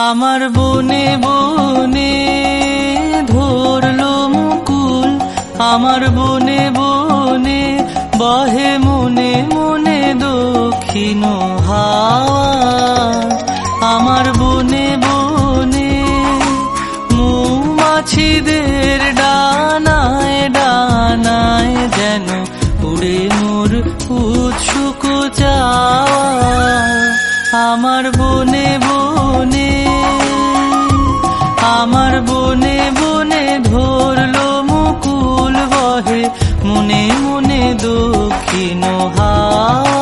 আমার বনে বনে ধরলো মুকুল, আমার বনে বনে বহে মনে মনে দক্ষিণ হাওয়া। আমার বনে বনে মৌমাছিদের ডানায় ডানায় যেন উড়ে মোর উৎসুক চাওয়া। আমার বনে বনে, আমার বনে বনে ধরলো মুকুল, বহে মনে মনে দক্ষিণ হাওয়া।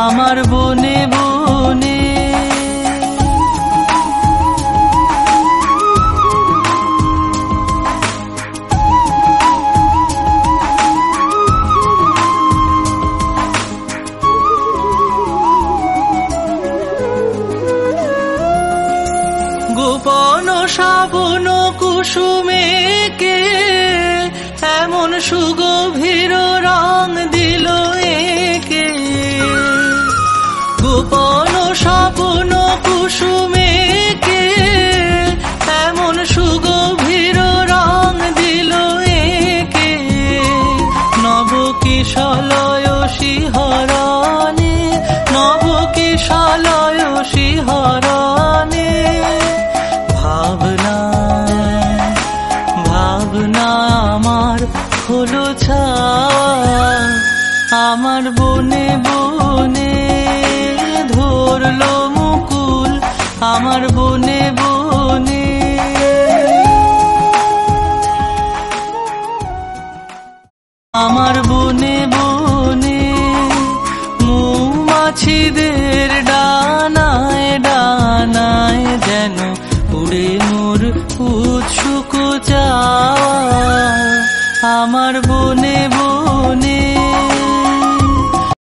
আমার বনে বনে গোপন শ্রাবণ কুসুমে কে এমন সুগভীর রং দিল একে। গোপন শ্রাবণ কুসুমে কে এমন সুগভীর রং দিল একে। নব কিশলয় শিহরণে, নব কিশলয় শিহরণে ভাবনা ভাবনা আমার হলো ছাওয়া। আমার বনে বনে ধরলো মুকুল, আমার বনে বনে। আমার বনে বনে মৌমাছিদের ডানায় ডানায় যেন উড়ে মোর উৎসুক চাওয়া। আমার বনে বনে